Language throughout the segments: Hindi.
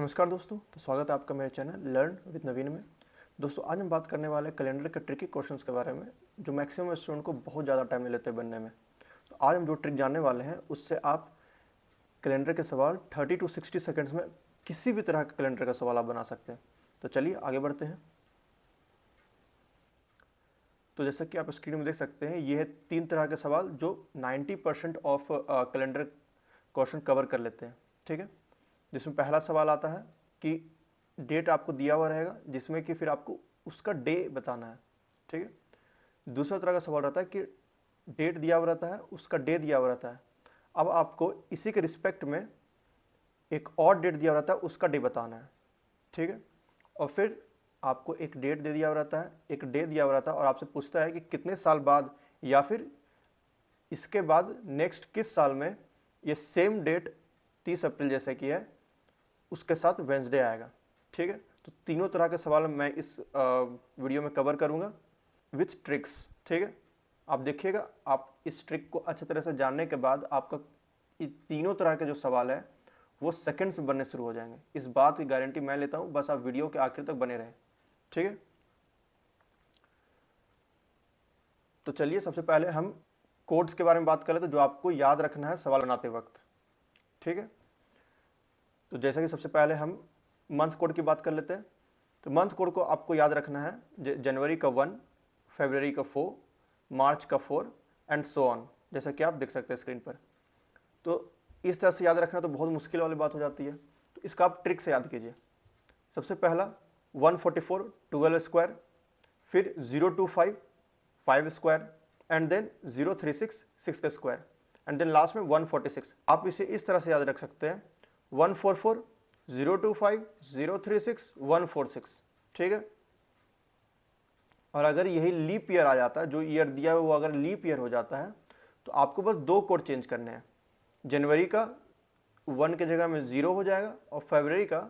नमस्कार दोस्तों, तो स्वागत है आपका मेरे चैनल लर्न विद नवीन में। दोस्तों आज हम बात करने वाले हैं कैलेंडर के ट्रिकी क्वेश्चंस के बारे में जो मैक्सिमम स्टूडेंट को बहुत ज़्यादा टाइम ले लेते हैं बनने में। तो आज हम जो ट्रिक जानने वाले हैं उससे आप कैलेंडर के सवाल 30 to 60 सेकेंड्स में किसी भी तरह का कैलेंडर का सवाल आप बना सकते हैं। तो चलिए आगे बढ़ते हैं। तो जैसा कि आप स्क्रीन में देख सकते हैं, ये है 3 तरह के सवाल जो 90% ऑफ कैलेंडर क्वेश्चन कवर कर लेते हैं। ठीक है, जिसमें पहला सवाल आता है कि डेट आपको दिया हुआ रहेगा जिसमें कि फिर आपको उसका डे बताना है। ठीक है, दूसरा तरह का सवाल रहता है कि डेट दिया हुआ रहता है, उसका डे दिया हुआ रहता है। अब आपको इसी के रिस्पेक्ट में एक और डेट दिया हुआ रहता है, उसका डे बताना है। ठीक है, और फिर आपको एक डेट दे दिया हुआ रहता है, एक डे दिया हुआ रहता है और आपसे पूछता है कि कितने साल बाद या फिर इसके बाद नेक्स्ट किस साल में ये सेम डेट 30 अप्रैल जैसे कि है उसके साथ वेंसडे आएगा। ठीक है, तो तीनों तरह के सवाल मैं इस वीडियो में कवर करूंगा विथ ट्रिक्स। ठीक है, आप देखिएगा, आप इस ट्रिक को अच्छे तरह से जानने के बाद आपका ये तीनों तरह के जो सवाल है वो सेकंड्स में बनने शुरू हो जाएंगे। इस बात की गारंटी मैं लेता हूं, बस आप वीडियो के आखिर तक बने रहें। ठीक है, तो चलिए सबसे पहले हम कोड्स के बारे में बात कर लेते हैं जो आपको याद रखना है सवाल बनाते वक्त। ठीक है, तो जैसा कि सबसे पहले हम मंथ कोड की बात कर लेते हैं। तो मंथ कोड को आपको याद रखना है जनवरी का 1, फरवरी का 4, मार्च का 4 एंड सो ऑन, जैसा कि आप देख सकते हैं स्क्रीन पर। तो इस तरह से याद रखना तो बहुत मुश्किल वाली बात हो जाती है, तो इसका आप ट्रिक से याद कीजिए। सबसे पहला 144 12 स्क्वायर, फिर 025 5 स्क्वायर एंड देन 036 6 का स्क्वायर एंड देन लास्ट में 146। आप इसे इस तरह से याद रख सकते हैं 144 025 036 146। ठीक है, और अगर यही लीप ईयर आ जाता है, जो ईयर दिया हुआ वो अगर लीप ईयर हो जाता है तो आपको बस 2 कोड चेंज करने हैं। जनवरी का 1 के जगह में 0 हो जाएगा और फरवरी का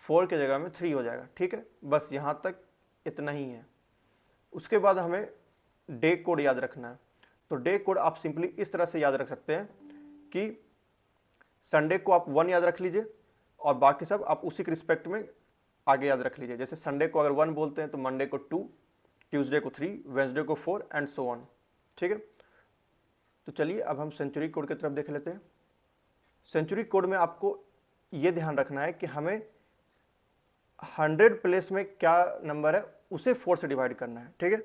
4 के जगह में 3 हो जाएगा। ठीक है, बस यहाँ तक इतना ही है। उसके बाद हमें डे कोड याद रखना है। तो डे कोड आप सिंपली इस तरह से याद रख सकते हैं कि संडे को आप 1 याद रख लीजिए और बाकी सब आप उसी के रिस्पेक्ट में आगे याद रख लीजिए। जैसे संडे को अगर 1 बोलते हैं तो मंडे को 2, ट्यूसडे को 3, वेंसडे को 4 एंड सो ऑन। ठीक है, तो चलिए अब हम सेंचुरी कोड की तरफ देख लेते हैं। सेंचुरी कोड में आपको ये ध्यान रखना है कि हमें 100 प्लेस में क्या नंबर है उसे 4 से डिवाइड करना है। ठीक है,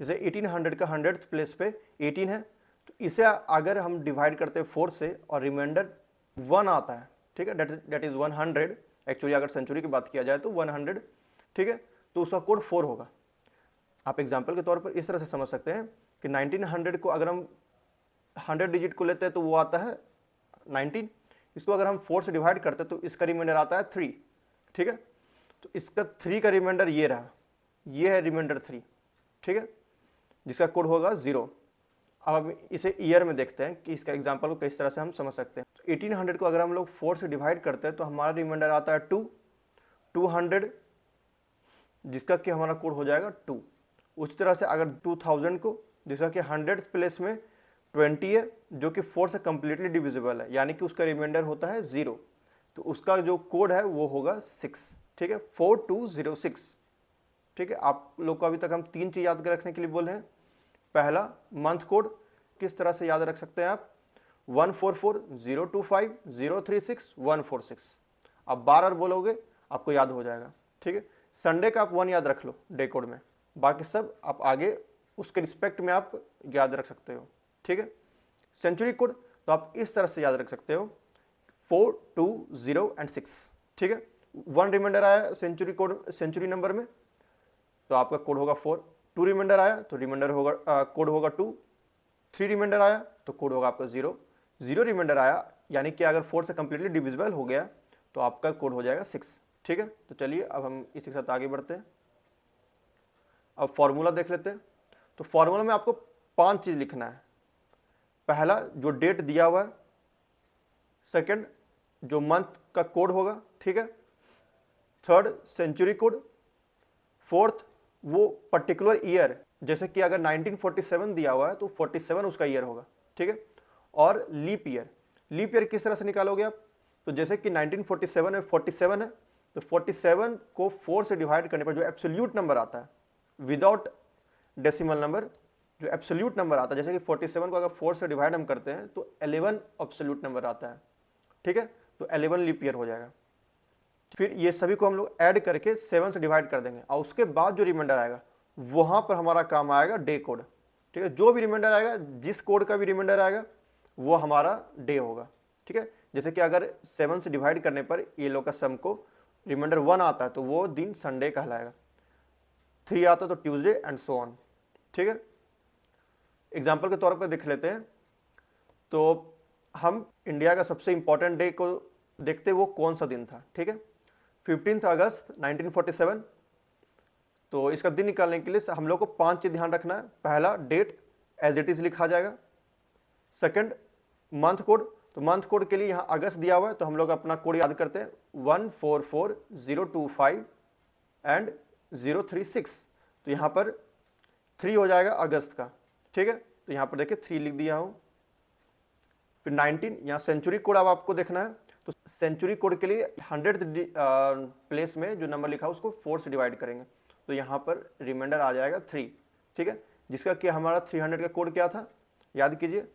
जैसे 1800 का 100th प्लेस पे 18 है, तो इसे अगर हम डिवाइड करते हैं 4 से और रिमाइंडर 1 आता है, ठीक है, डेट इज 100। एक्चुअली अगर सेंचुरी की बात किया जाए तो 100। ठीक है, तो उसका कोड 4 होगा। आप एग्जांपल के तौर पर इस तरह से समझ सकते हैं कि 1900 को अगर हम 100 डिजिट को लेते हैं तो वो आता है 19। इसको अगर हम 4 से डिवाइड करते हैं तो इसका रिमाइंडर आता है 3। ठीक है, तो इसका 3 का रिमाइंडर ये रहा, ये है रिमाइंडर 3। ठीक है, जिसका कोड होगा 0। अब हम इसे ईयर में देखते हैं कि इसका एग्जांपल को किस तरह से हम समझ सकते हैं। तो 1800 को अगर हम लोग 4 से डिवाइड करते हैं तो हमारा रिमाइंडर आता है 2, 200, जिसका कि हमारा कोड हो जाएगा 2। उस तरह से अगर 2000 को, जिसका कि 100th प्लेस में 20 है, जो कि 4 से कंप्लीटली डिविजिबल है, यानी कि उसका रिमाइंडर होता है 0, तो उसका जो कोड है वो होगा 6। ठीक है, 4206। ठीक है, आप लोग को अभी तक हम 3 चीज़ याद रखने के लिए बोले हैं। पहला मंथ कोड किस तरह से याद रख सकते हैं आप, 144 025 036 146। आप बार बार बोलोगे आपको याद हो जाएगा। ठीक है, संडे का आप 1 याद रख लो डे कोड में, बाकी सब आप आगे उसके रिस्पेक्ट में आप याद रख सकते हो। ठीक है, सेंचुरी कोड तो आप इस तरह से याद रख सकते हो 4 2 0 एंड 6। ठीक है, 1 रिमाइंडर आया सेंचुरी कोड, सेंचुरी नंबर में, तो आपका कोड होगा 4। 2 रिमाइंडर आया तो रिमाइंडर होगा कोड होगा 2। 3 रिमाइंडर आया तो कोड होगा आपका 0। 0 रिमाइंडर आया यानी कि अगर 4 से कंप्लीटली डिविजिबल हो गया तो आपका कोड हो जाएगा 6। ठीक है, तो चलिए अब हम इसी के साथ आगे बढ़ते हैं। अब फॉर्मूला देख लेते हैं। तो फॉर्मूला में आपको 5 चीज़ लिखना है। पहला जो डेट दिया हुआ है, सेकंड जो मंथ का कोड होगा, ठीक है, थर्ड सेंचुरी कोड, फोर्थ वो पर्टिकुलर ईयर, जैसे कि अगर 1947 दिया हुआ है तो 47 उसका ईयर होगा। ठीक है, और लीप ईयर। लीप ईयर किस तरह से निकालोगे आप, तो जैसे कि 1947 में 47 है, तो 47 को 4 से डिवाइड करने पर जो एब्सोल्यूट नंबर आता है विदाउट डेसिमल नंबर, जो एब्सोल्यूट नंबर आता है, जैसे कि 47 को अगर 4 से डिवाइड हम करते हैं तो 11 एब्सोल्यूट नंबर आता है, ठीक है, तो 11 लीप ईयर हो जाएगा। फिर ये सभी को हम लोग ऐड करके 7 से डिवाइड कर देंगे और उसके बाद जो रिमाइंडर आएगा वहाँ पर हमारा काम आएगा डे कोड, ठीक है, जो भी रिमाइंडर आएगा, जिस कोड का भी रिमाइंडर आएगा वो हमारा डे होगा, ठीक है। जैसे कि अगर 7 से डिवाइड करने पर ये लोग का सम को रिमाइंडर 1 आता है तो वो दिन संडे कहलाएगा, 3 आता है तो ट्यूसडे एंड सो ऑन, ठीक है। एग्जाम्पल के तौर पर देख लेते हैं, तो हम इंडिया का सबसे इंपॉर्टेंट डे को देखते वो कौन सा दिन था, ठीक है, 15 अगस्त 1947। तो इसका दिन निकालने के लिए हम लोग को 5 चीज ध्यान रखना है। पहला, डेट एज इट इज लिखा जाएगा। सेकंड, मंथ कोड, तो मंथ कोड के लिए यहाँ अगस्त दिया हुआ है तो हम लोग अपना कोड याद करते हैं 144025 एंड 036, तो यहाँ पर 3 हो जाएगा अगस्त का, ठीक है, तो यहाँ पर देखिए 3 लिख दिया हूँ। फिर 19, यहाँ सेंचुरी कोड अब आपको देखना है, तो सेंचुरी कोड के लिए 100th प्लेस में जो नंबर लिखा है उसको 4 से डिवाइड करेंगे, तो यहाँ पर रिमाइंडर आ जाएगा 3, ठीक है, जिसका कि हमारा 300 का कोड क्या था, याद कीजिए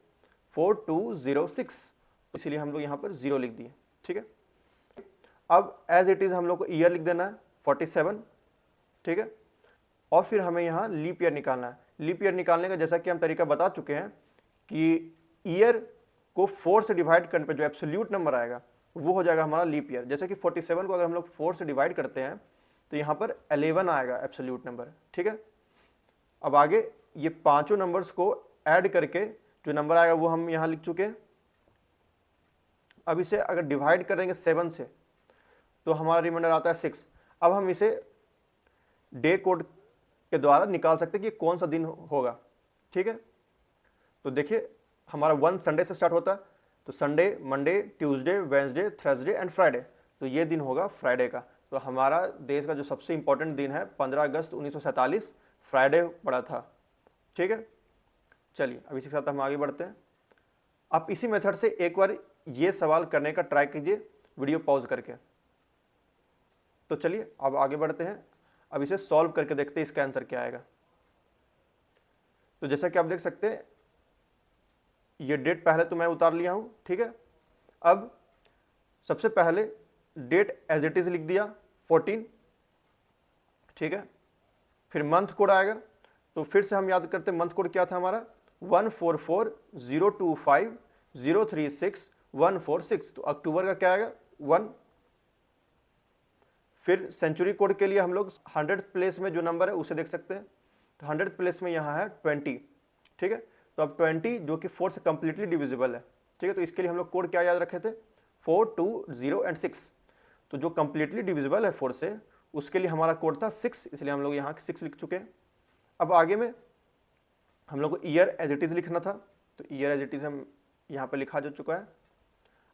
4206, इसीलिए हम लोग यहाँ पर 0 लिख दिए, ठीक है। अब एज इट इज़ हम लोग को ईयर लिख देना है 47, ठीक है, और फिर हमें यहाँ लीप ईयर निकालना है। लीप ईयर निकालने का जैसा कि हम तरीका बता चुके हैं कि ईयर को 4 से डिवाइड करने पर जो एब्सोल्यूट नंबर आएगा वो हो जाएगा हमारा लीप ईयर। जैसे कि 47 को अगर हम लोग 4 से डिवाइड करते हैं तो यहाँ पर 11 आएगा एब्सोल्यूट नंबर, ठीक है। अब आगे ये पांचों नंबर्स को ऐड करके जो नंबर आएगा वो हम यहाँ लिख चुके हैं। अब इसे अगर डिवाइड करेंगे 7 से तो हमारा रिमाइंडर आता है 6। अब हम इसे डे कोड के द्वारा निकाल सकते हैं कि कौन सा दिन होगा, ठीक है। तो देखिए हमारा 1 संडे से स्टार्ट होता है, तो Sunday, Monday, Tuesday, Wednesday, Thursday and Friday, तो ये दिन होगा फ्राइडे का। तो हमारा देश का जो सबसे इंपॉर्टेंट दिन है 15 अगस्त 1947 फ्राइडे पड़ा था, ठीक है। चलिए अब इसी के साथ हम आगे बढ़ते हैं। आप इसी मेथड से एक बार ये सवाल करने का ट्राई कीजिए वीडियो पॉज करके। तो चलिए अब आगे बढ़ते हैं, अब इसे सॉल्व करके देखते हैं इसका आंसर क्या आएगा। तो जैसा कि आप देख सकते हैं ये डेट पहले तो मैं उतार लिया हूं, ठीक है। अब सबसे पहले डेट एज इट इज लिख दिया 14, ठीक है। फिर मंथ कोड आएगा, तो फिर से हम याद करते हैं मंथ कोड क्या था हमारा 144025036146, तो अक्टूबर का क्या आएगा 1। फिर सेंचुरी कोड के लिए हम लोग 100th प्लेस में जो नंबर है उसे देख सकते हैं, तो 100th प्लेस में यहाँ है 20, ठीक है। तो अब 20 जो कि 4 से कंप्लीटली डिविजिबल है, ठीक है, तो इसके लिए हम लोग कोड क्या याद रखे थे 4, 2, 0 एंड 6, तो जो कंप्लीटली डिविजिबल है 4 से उसके लिए हमारा कोड था 6, इसलिए हम लोग यहाँ 6 लिख चुके हैं। अब आगे में हम लोग को ईयर एज इट इज़ लिखना था, तो ईयर एज इट इज़ हम यहाँ पर लिखा जा चुका है।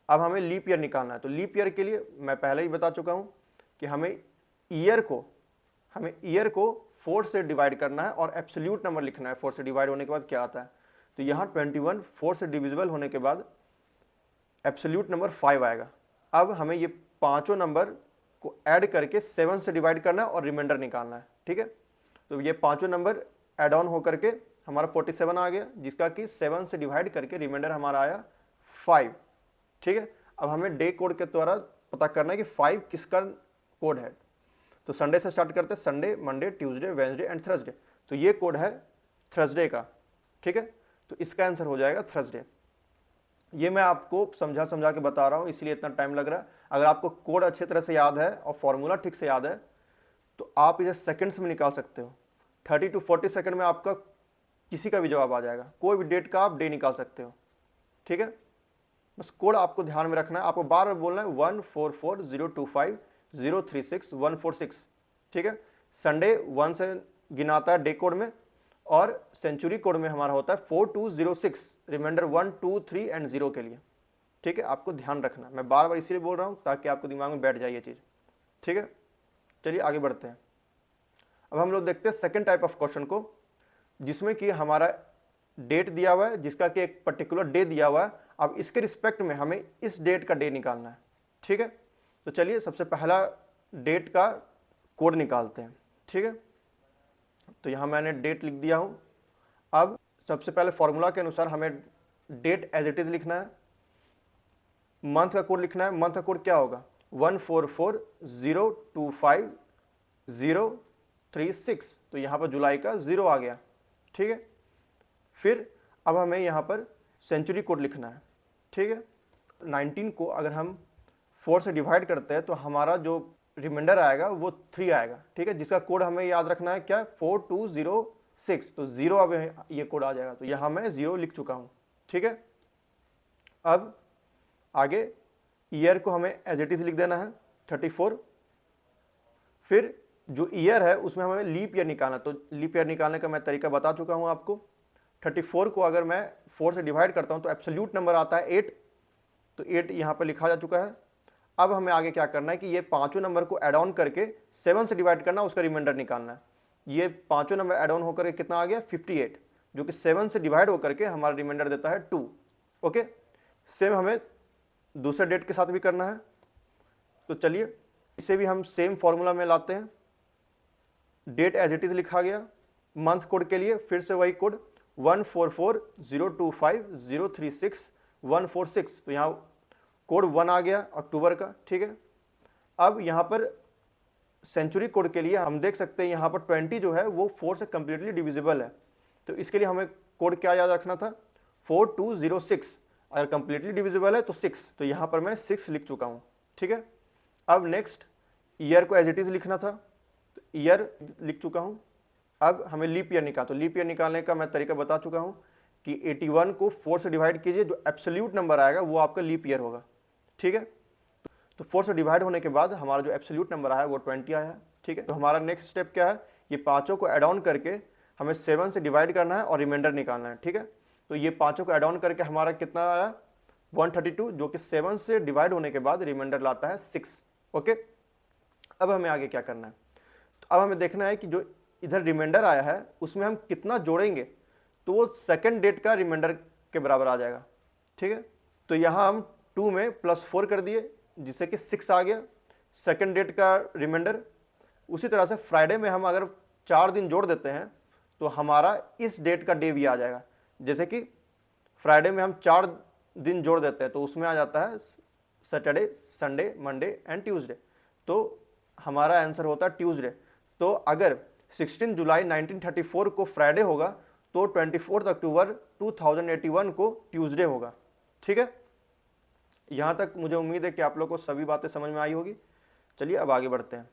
अब हमें लीप ईयर निकालना है, तो लीप ईयर के लिए मैं पहले ही बता चुका हूँ कि हमें ईयर को 4 से डिवाइड करना है और एब्सोल्यूट नंबर लिखना है 4 से डिवाइड होने के बाद क्या आता है, तो यहाँ 21 4 से डिविजिबल होने के बाद एब्सोल्यूट नंबर 5 आएगा। अब हमें ये पांचों नंबर को ऐड करके 7 से डिवाइड करना है और रिमाइंडर निकालना है, ठीक है। तो ये पांचों नंबर ऐड ऑन होकर के हमारा 47 आ गया, जिसका कि 7 से डिवाइड करके रिमाइंडर हमारा आया 5, ठीक है। अब हमें डे कोड के द्वारा पता करना है कि 5 किसका कोड है, तो संडे से स्टार्ट करते हैं, Sunday, Monday, Tuesday, Wednesday and Thursday, तो ये कोड है थर्सडे का, ठीक है। तो इसका आंसर हो जाएगा थर्सडे। ये मैं आपको समझा के बता रहा हूँ इसलिए इतना टाइम लग रहा है। अगर आपको कोड अच्छे तरह से याद है और फॉर्मूला ठीक से याद है तो आप इसे सेकंड्स में निकाल सकते हो, 30 to 40 सेकंड में आपका किसी का भी जवाब आ जाएगा, कोई भी डेट का आप डे निकाल सकते हो, ठीक है। बस कोड आपको ध्यान में रखना है, आपको बार बार बोलना है 144025036146, ठीक है। संडे 1 से गिनाता है डे कोड में और सेंचुरी कोड में हमारा होता है 4206, रिमाइंडर 1, 2, 3 एंड 0 के लिए, ठीक है। आपको ध्यान रखना, मैं बार बार इसलिए बोल रहा हूँ ताकि आपको दिमाग में बैठ जाए ये चीज़, ठीक है। चलिए आगे बढ़ते हैं। अब हम लोग देखते हैं सेकेंड टाइप ऑफ क्वेश्चन को, जिसमें कि हमारा डेट दिया हुआ है जिसका कि एक पर्टिकुलर डे दिया हुआ है। अब इसके रिस्पेक्ट में हमें इस डेट का डे निकालना है, ठीक है। तो चलिए सबसे पहला डेट का कोड निकालते हैं। ठीक है, तो यहाँ मैंने डेट लिख दिया हूँ। अब सबसे पहले फॉर्मूला के अनुसार हमें डेट एज इट इज लिखना है, मंथ का कोड लिखना है। मंथ का कोड क्या होगा? 144025036। तो यहाँ पर जुलाई का 0 आ गया। ठीक है, फिर अब हमें यहाँ पर सेंचुरी कोड लिखना है। ठीक है, 19 को अगर हम 4 से डिवाइड करते हैं तो हमारा जो रिमाइंडर आएगा वो 3 आएगा। ठीक है, जिसका कोड हमें याद रखना है क्या? 4206। तो 0 अब ये कोड आ जाएगा, तो यहाँ मैं 0 लिख चुका हूँ। ठीक है, अब आगे ईयर को हमें एज इट इज लिख देना है 34। फिर जो ईयर है उसमें हमें लीप ईयर निकालना, तो लीप ईयर निकालने का मैं तरीका बता चुका हूँ आपको। 34 को अगर मैं 4 से डिवाइड करता हूँ तो एब्सोल्यूट नंबर आता है 8, तो 8 यहाँ पर लिखा जा चुका है। अब हमें आगे क्या करना है कि ये पांचों नंबर को ऐड ऑन करके 7 से डिवाइड करना, उसका रिमाइंडर निकालना है। ये पांचों नंबर ऐड ऑन होकर कितना आ गया? 58, जो कि 7 से डिवाइड होकर के हमारा रिमाइंडर देता है 2। ओके, सेम हमें दूसरे डेट के साथ भी करना है। तो चलिए इसे भी हम सेम फॉर्मूला में लाते हैं। डेट एज इट इज लिखा गया। मंथ कोड के लिए फिर से वही कोड 144025036 तो यहाँ कोड 1 आ गया अक्टूबर का। ठीक है, अब यहाँ पर सेंचुरी कोड के लिए हम देख सकते हैं यहाँ पर 20 जो है वो 4 से कंप्लीटली डिविजिबल है। तो इसके लिए हमें कोड क्या याद रखना था? 4206। अगर कंप्लीटली डिविजिबल है तो 6, तो यहाँ पर मैं 6 लिख चुका हूँ। ठीक है, अब नेक्स्ट ईयर को एज इट इज लिखना था, तो ईयर लिख चुका हूँ। अब हमें लीप ईयर निकाल, तो लीप ईयर निकालने का मैं तरीका बता चुका हूँ कि 81 को 4 से डिवाइड कीजिए, जो एब्सोल्यूट नंबर आएगा वो आपका लीप ईयर होगा। ठीक है, तो 4 से डिवाइड होने के बाद हमारा जो एब्सोल्यूट नंबर आया है वो 20 आया है। ठीक है, तो हमारा नेक्स्ट स्टेप क्या है? ये पांचों को ऐड ऑन करके हमें 7 से डिवाइड करना है और रिमाइंडर निकालना है। ठीक है, तो ये पांचों को ऐड ऑन करके हमारा कितना आया? 132, जो कि 7 से डिवाइड होने के बाद रिमाइंडर लाता है 6। ओके, अब हमें आगे क्या करना है? तो अब हमें देखना है कि जो इधर रिमाइंडर आया है उसमें हम कितना जोड़ेंगे, तो वो सेकंड डेट का रिमाइंडर के बराबर आ जाएगा। ठीक है, तो यहाँ हम 2 में +4 कर दिए, जिससे कि 6 आ गया सेकंड डेट का रिमाइंडर। उसी तरह से फ्राइडे में हम अगर 4 दिन जोड़ देते हैं तो हमारा इस डेट का डे भी आ जाएगा। जैसे कि फ्राइडे में हम 4 दिन जोड़ देते हैं तो उसमें आ जाता है Saturday, Sunday, Monday and Tuesday, तो हमारा आंसर होता है ट्यूसडे। तो अगर 16 जुलाई 1934 को फ्राइडे होगा तो 24 अक्टूबर 2081 को ट्यूसडे होगा। ठीक है, यहाँ तक मुझे उम्मीद है कि आप लोग को सभी बातें समझ में आई होगी। चलिए अब आगे बढ़ते हैं।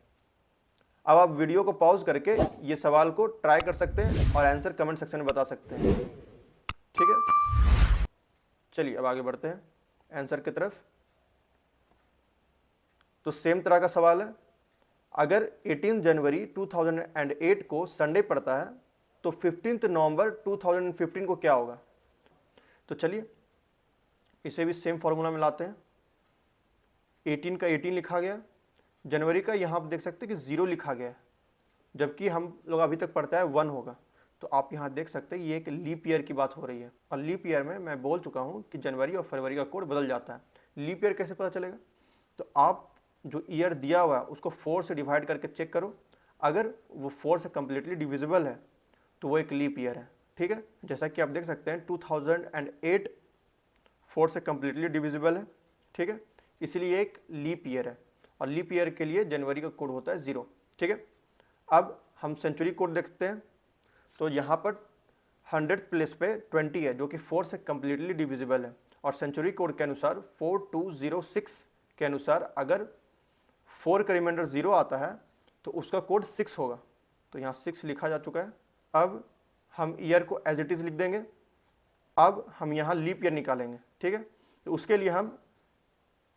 अब आप वीडियो को पॉज करके ये सवाल को ट्राई कर सकते हैं और आंसर कमेंट सेक्शन में बता सकते हैं। ठीक है, चलिए अब आगे बढ़ते हैं आंसर की तरफ। तो सेम तरह का सवाल है, अगर 18 जनवरी 2008 को संडे पड़ता है तो 15 नवंबर 2015 को क्या होगा? तो चलिए इसे भी सेम फॉर्मूला में लाते हैं। 18 का 18 लिखा गया, जनवरी का यहाँ आप देख सकते हैं कि 0 लिखा गया है, जबकि हम लोग अभी तक पढ़ता है 1 होगा। तो आप यहाँ देख सकते हैं ये एक लीप ईयर की बात हो रही है, और लीप ईयर में मैं बोल चुका हूँ कि जनवरी और फरवरी का कोड बदल जाता है। लीप ईयर कैसे पता चलेगा? तो आप जो ईयर दिया हुआ है उसको 4 से डिवाइड करके चेक करो, अगर वो 4 से कम्प्लीटली डिविजिबल है तो वो एक लीप ईयर है। ठीक है, जैसा कि आप देख सकते हैं 2008 4 से कम्प्लीटली डिविजिबल है। ठीक है, इसलिए एक लीप ईयर है, और लीप ईयर के लिए जनवरी का कोड होता है 0। ठीक है, अब हम सेंचुरी कोड देखते हैं। तो यहाँ पर 100 प्लेस पे 20 है, जो कि 4 से कम्प्लीटली डिविजिबल है, और सेंचुरी कोड के अनुसार 4206 के अनुसार अगर 4 का रिमाइंडर 0 आता है तो उसका कोड 6 होगा। तो यहाँ 6 लिखा जा चुका है। अब हम ईयर को एज इट इज़ लिख देंगे। अब हम यहाँ लीप ईयर निकालेंगे। ठीक है, तो उसके लिए हम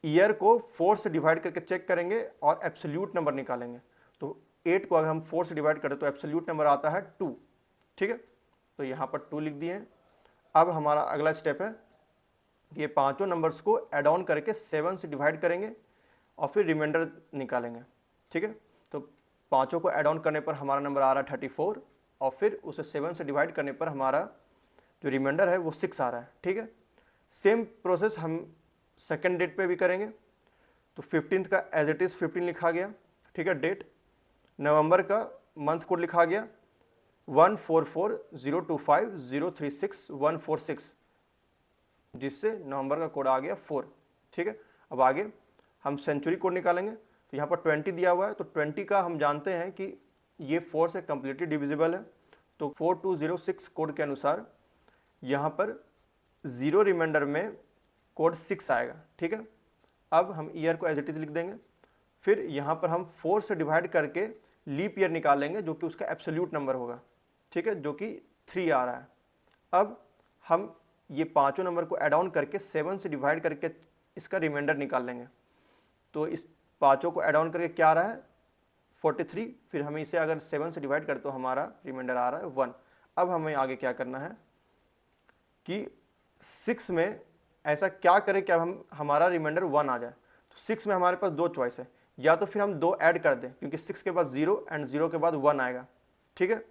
ईयर को 4 से डिवाइड करके चेक करेंगे और एब्सोल्यूट नंबर निकालेंगे। तो 8 को अगर हम 4 से डिवाइड करें तो एब्सोल्यूट नंबर आता है 2। ठीक है, तो यहाँ पर 2 लिख दिए हैं। अब हमारा अगला स्टेप है कि ये पांचों नंबर्स को ऐड ऑन करके 7 से डिवाइड करेंगे और फिर रिमाइंडर निकालेंगे। ठीक है, तो पांचों को ऐड ऑन करने पर हमारा नंबर आ रहा है 34, और फिर उसे 7 से डिवाइड करने पर हमारा जो रिमाइंडर है वो 6 आ रहा है। ठीक है, सेम प्रोसेस हम सेकंड डेट पे भी करेंगे। तो 15 का एज इट इज़ 15 लिखा गया, ठीक है, डेट। नवंबर का मंथ कोड लिखा गया 144025036 जिससे नवंबर का कोड आ गया 4, ठीक है। अब आगे हम सेंचुरी कोड निकालेंगे, तो यहाँ पर 20 दिया हुआ है, तो 20 का हम जानते हैं कि ये 4 से कम्प्लीटली डिविजिबल है, तो 4206 कोड के अनुसार यहाँ पर 0 रिमाइंडर में कोड 6 आएगा, ठीक है। अब हम ईयर को एज इट इज़ लिख देंगे, फिर यहाँ पर हम 4 से डिवाइड करके लीप ईयर निकालेंगे जो कि उसका एब्सोल्यूट नंबर होगा, ठीक है, जो कि 3 आ रहा है। अब हम ये पांचों नंबर को ऐड ऑन करके 7 से डिवाइड करके इसका रिमाइंडर निकाल लेंगे, तो इस पांचों को ऐड ऑन करके क्या आ रहा है 43, फिर हमें इसे अगर 7 से डिवाइड करें तो हमारा रिमाइंडर आ रहा है 1। अब हमें आगे क्या करना है कि 6 में ऐसा क्या करें कि अब हमारा रिमाइंडर 1 आ जाए। तो 6 में हमारे पास 2 चॉइस है, या तो फिर हम 2 ऐड कर दें क्योंकि 6 के बाद 0 एंड 0 के बाद 1 आएगा, ठीक है,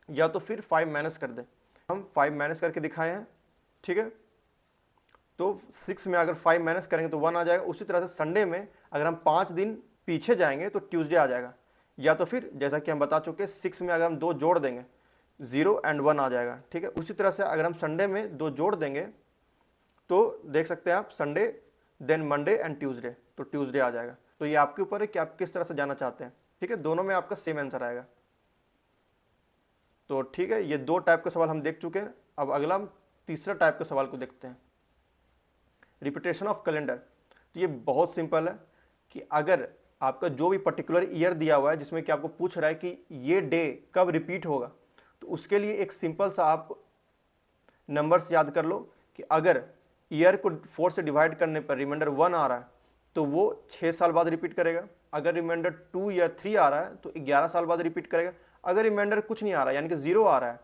या तो फिर 5 माइनस कर दें। हम 5 माइनस करके दिखाए हैं, ठीक है। तो 6 में अगर 5 माइनस करेंगे तो 1 आ जाएगा। उसी तरह से संडे में अगर हम 5 दिन पीछे जाएंगे तो ट्यूसडे आ जाएगा, या तो फिर जैसा कि हम बता चुके 6 में अगर हम 2 जोड़ देंगे 0 एंड 1 आ जाएगा, ठीक है। उसी तरह से अगर हम संडे में 2 जोड़ देंगे तो देख सकते हैं आप Sunday then Monday and Tuesday, तो ट्यूसडे आ जाएगा। तो ये आपके ऊपर है कि आप किस तरह से जाना चाहते हैं, ठीक है। दोनों में आपका सेम आंसर आएगा। तो ठीक है, ये 2 टाइप के सवाल हम देख चुके हैं। अब अगला हम तीसरा टाइप के सवाल को देखते हैं, रिपीटेशन ऑफ कैलेंडर। तो ये बहुत सिंपल है कि अगर आपका जो भी पर्टिकुलर ईयर दिया हुआ है जिसमें कि आपको पूछ रहा है कि ये डे कब रिपीट होगा, तो उसके लिए एक सिंपल सा आप नंबर्स याद कर लो कि अगर ईयर को 4 से डिवाइड करने पर रिमाइंडर 1 आ रहा है तो वो 6 साल बाद रिपीट करेगा। अगर रिमाइंडर 2 या 3 आ रहा है तो 11 साल बाद रिपीट करेगा। अगर रिमाइंडर कुछ नहीं आ रहा है यानी कि 0 आ रहा है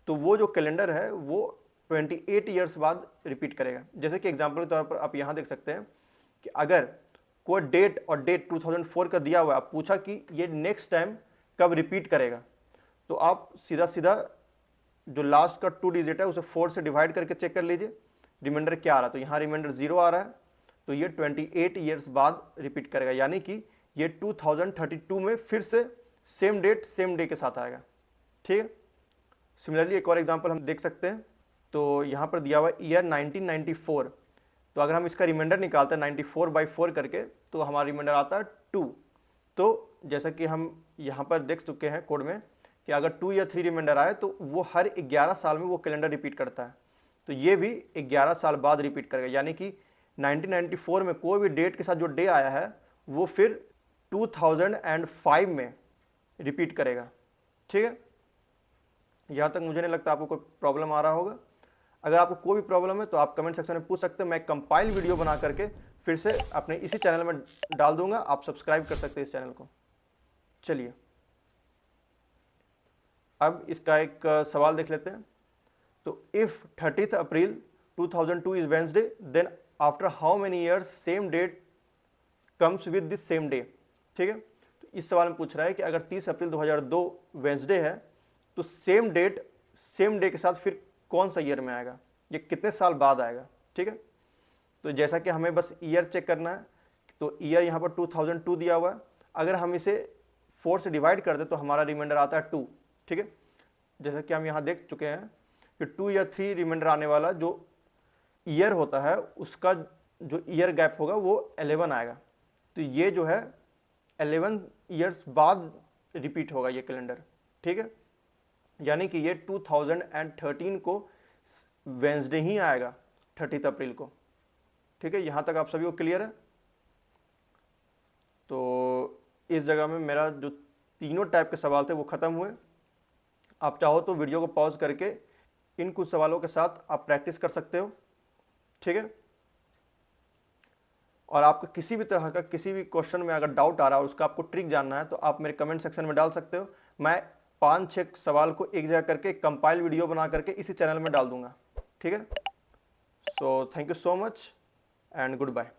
तो वो जो कैलेंडर है वो 28 ईयर्स बाद रिपीट करेगा। जैसे कि एग्जांपल के तौर पर आप यहाँ देख सकते हैं कि अगर कोई डेट और डेट 2004 का दिया हुआ है, आप पूछा कि ये नेक्स्ट टाइम कब रिपीट करेगा, तो आप सीधा सीधा जो लास्ट का 2 डिजिट है उसे 4 से डिवाइड करके चेक कर लीजिए रिमाइंडर क्या आ रहा है। तो यहाँ रिमाइंडर 0 आ रहा है, तो ये 28 ईयर्स बाद रिपीट करेगा, यानी कि ये 2032 में फिर से सेम डेट सेम डे के साथ आएगा, ठीक है। सिमिलरली एक और एग्जांपल हम देख सकते हैं, तो यहाँ पर दिया हुआ ईयर 1994, तो अगर हम इसका रिमाइंडर निकालते हैं 94/4 करके तो हमारा रिमाइंडर आता है 2। तो जैसा कि हम यहाँ पर देख चुके हैं कोड में कि अगर 2 या 3 रिमाइंडर आए तो वो हर 11 साल में वो कैलेंडर रिपीट करता है, तो ये भी 11 साल बाद रिपीट करेगा, यानी कि 1994 में कोई भी डेट के साथ जो डे आया है वो फिर 2005 में रिपीट करेगा, ठीक है। यहाँ तक मुझे नहीं लगता आपको कोई प्रॉब्लम आ रहा होगा। अगर आपको कोई भी प्रॉब्लम है तो आप कमेंट सेक्शन में पूछ सकते हैं, मैं कंपाइल वीडियो बना करके फिर से अपने इसी चैनल में डाल दूंगा, आप सब्सक्राइब कर सकते हैं इस चैनल को। चलिए अब इसका एक सवाल देख लेते हैं। तो if 30 April 2002 is Wednesday then after how many years same date comes with this same day, ठीक है। तो इस सवाल में पूछ रहा है कि अगर 30 अप्रैल 2002 वेंसडे है तो सेम डेट सेम डे के साथ फिर कौन सा ईयर में आएगा, ये कितने साल बाद आएगा, ठीक है। तो जैसा कि हमें बस ईयर चेक करना है, तो ईयर यहाँ पर 2002 दिया हुआ है। अगर हम इसे 4 से डिवाइड कर दें तो हमारा रिमाइंडर आता है 2, ठीक है। जैसा कि हम यहाँ देख चुके हैं कि 2 या 3 रिमाइंडर आने वाला जो ईयर होता है उसका जो ईयर गैप होगा वो 11 आएगा। तो ये जो है 11 ईयर्स बाद रिपीट होगा ये कैलेंडर, ठीक है। यानी कि ये 2013 को वेंसडे ही आएगा 30 अप्रैल को, ठीक है। यहाँ तक आप सभी को क्लियर है। तो इस जगह में मेरा जो तीनों टाइप के सवाल थे वो ख़त्म हुए। आप चाहो तो वीडियो को पॉज करके इन कुछ सवालों के साथ आप प्रैक्टिस कर सकते हो, ठीक है। और आपको किसी भी तरह का किसी भी क्वेश्चन में अगर डाउट आ रहा है और उसका आपको ट्रिक जानना है तो आप मेरे कमेंट सेक्शन में डाल सकते हो। मैं 5-6 सवाल को एक जगह करके कंपाइल वीडियो बना करके इसी चैनल में डाल दूंगा, ठीक है। So thank you so much and good bye.